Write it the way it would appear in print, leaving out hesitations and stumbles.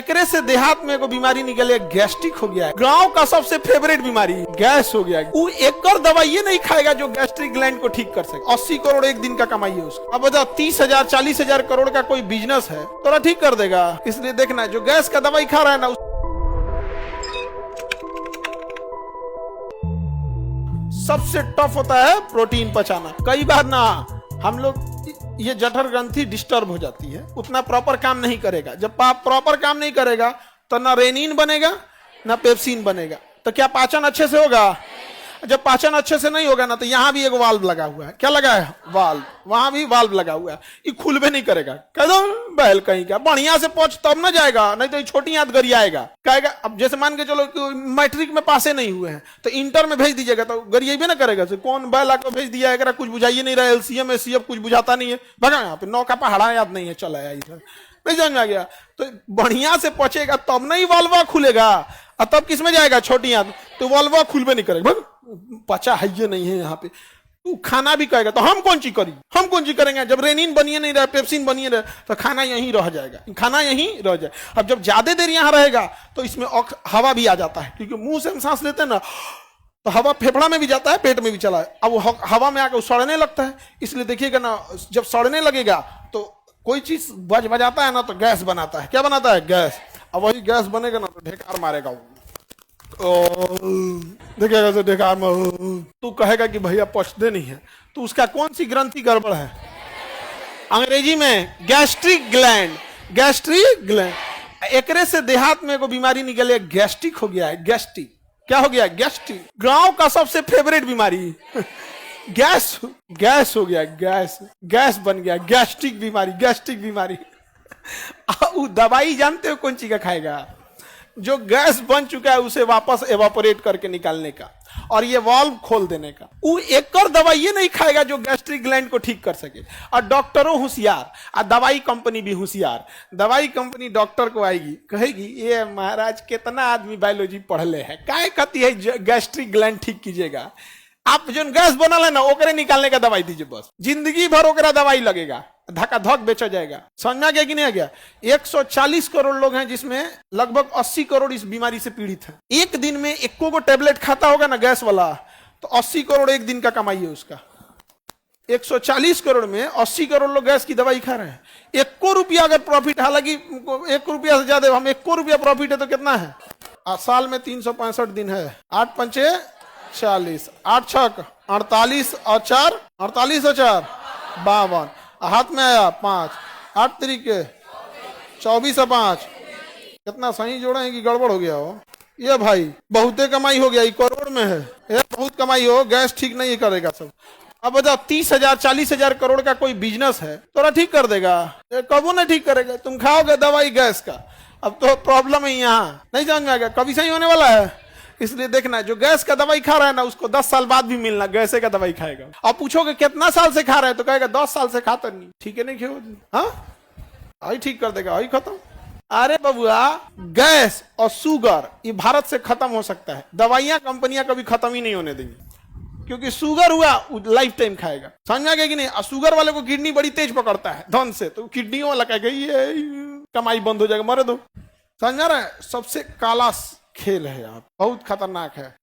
एकरे से देहात में एगो बीमारी निकले, गैस्ट्रिक हो गया है। गांव का सबसे फेवरेट बीमारी गैस हो गया है। वो एकर दवाई नहीं खाएगा जो गैस्ट्रिक ग्लैंड को ठीक कर सके। 80 करोड़ एक दिन का कमाई है उसका। अब बताओ 30,000 40,000 करोड़ का कोई बिजनेस है तो ठीक कर देगा। इसलिए देखना जो गैस का दवाई खा रहा है ना, सबसे टफ होता है प्रोटीन पचाना। कई बार ना हम लोग ये जठर ग्रंथि डिस्टर्ब हो जाती है, उतना प्रॉपर काम नहीं करेगा। जब प्रॉपर काम नहीं करेगा तो ना रेनिन बनेगा ना पेप्सिन बनेगा, तो क्या पाचन अच्छे से होगा? जब पाचन अच्छे से नहीं होगा ना, तो यहाँ भी एक वाल्व लगा हुआ है। क्या लगा है? वाल्व। वहां भी वाल्व लगा हुआ है, ये खुलबे नहीं करेगा। कह दो बैल कहीं का बढ़िया से पहुंच तब ना जाएगा, नहीं तो छोटी हाथ गरियाएगा। कहेगा अब जैसे मान के चलो कि मैट्रिक में पासे नहीं हुए हैं तो इंटर में भेज दीजिएगा, तो गरियाबे ना करेगा। कौन बैल आकर भेज दिया है, कुछ बुझाइए नहीं रहा। एलसीएम एसीएफ कुछ बुझाता नहीं है, भगा यहाँ पे। 9 का पहाड़ा याद नहीं है, चला आया इधर नहीं समझ में आ गया। तो बढ़िया से पचेगा तब नहीं वाल्वा खुलेगा, और तब किस में जाएगा? छोटी हाथ। तो वाल्वा खुलबे नहीं करेगा, पचा है ये नहीं है यहाँ पे। तू खाना भी कहेगा तो हम कौन चीज करी, हम कौन चीज करेंगे? जब रेनिन बनिए नहीं रहा, पेप्सिन बनिए रहा, तो खाना यहीं रह जाएगा, खाना यहीं रह जाए। अब जब ज्यादा देर यहाँ रहेगा तो इसमें हवा भी आ जाता है, क्योंकि मुंह से हम सांस लेते हैं ना, तो हवा फेफड़ा में भी जाता है, पेट में भी चला है। अब वो हवा में आकर सड़ने लगता है। इसलिए देखिएगा ना, जब सड़ने लगेगा तो कोई चीज बजाता है ना, तो गैस बनाता है। क्या बनाता है? गैस। अब वही गैस बनेगा ना, तो ढेकार मारेगा वो। देखिएगा ढेकार में तू कहेगा कि भैया पचते नहीं है, तो उसका कौन सी ग्रंथि गड़बड़ है? अंग्रेजी में गैस्ट्रिक ग्लैंड। Gastric gland. एकरे से देहात में एगो बीमारी निकले, गैस्ट्रिक हो गया है। गैस्ट्रिक क्या हो गया? गैस्ट्रिक। गांव का सबसे फेवरेट बीमारी गैस। गैस हो गया, गैस। गैस बन गया, गैस्ट्रिक बीमारी। गैस्ट्रिक बीमारी। वो दवाई जानते हो कौन चीज का खाएगा? जो गैस बन चुका है उसे वापस एवापोरेट करके निकालने का, और ये वाल्व खोल देने का। वो एकर दवाई नहीं खाएगा जो गैस्ट्रिक ग्लैंड को ठीक कर सके। और डॉक्टरों होशियार, और दवाई कंपनी भी होशियार। दवाई कंपनी डॉक्टर को आएगी, कहेगी ये महाराज कितना आदमी बायोलॉजी पढ़ले है, काय कहती है गैस्ट्रिक ग्लैंड ठीक कीजिएगा। आप जो गैस बनल है ना, ओकरे निकालने का दवाई दीजिए बस। जिंदगी भर ओकरा दवाई लगेगा, धक्का धक बेचा जाएगा। समझ में आ गया कि नहीं आ गया? 140 करोड़ लोग हैं, जिसमें लगभग 80 करोड़ इस बीमारी से पीड़ित हैं। एक दिन में एको को टेबलेट खाता होगा ना गैस वाला, तो 80 करोड़ एक दिन का कमाई है उसका। 140 करोड़ में 80 करोड़ लोग गैस की दवाई खा रहे हैं। 1 रुपया अगर प्रॉफिट, हालांकि 1 रुपया से ज्यादा, हम 1 रुपया प्रॉफिट है तो कितना है? साल में 365 दिन है। 8 पंचे 40, 8 छक 48 और 4 48 और 4 52, हाथ में आया 5, 8 तरीके 24 और 5 कितना सही जोड़े हैं कि गड़बड़ हो गया हो? ये भाई बहुते कमाई हो गया, ये करोड़ में है। ये बहुत कमाई हो, गैस ठीक नहीं करेगा सब। अब बताओ 30,000 40,000 करोड़ का कोई बिजनेस है तो ठीक कर देगा? कबू नहीं ठीक करेगा। तुम खाओगे दवाई गैस का, अब तो प्रॉब्लम है यहाँ, नहीं समझ में आएगा, कभी सही होने वाला है। इसलिए देखना जो गैस का दवाई खा रहा है ना, उसको 10 साल बाद भी मिलना गैसे का दवाई खाएगा। अब पूछोगे कितना साल से खा रहे हैं, तो कहेगा 10 साल से खाता नहीं। ठीक है नहीं खेओ, हाँ आई ठीक कर देगा, आई खत्म। अरे बबुआ, गैस और शुगर ये भारत से खत्म हो सकता है, दवाइयां कंपनियां कभी खत्म ही नहीं होने देंगी। क्योंकि शुगर हुआ लाइफ टाइम खाएगा। समझ में आ गया कि नहीं? और शुगर वाले को किडनी बड़ी तेज पकड़ता है धन से, तो किडनी वाला कहेगा ये कमाई बंद हो जाएगा, मरे दो। समझ आ रहा है? सबसे काला खेल है, आप बहुत खतरनाक है।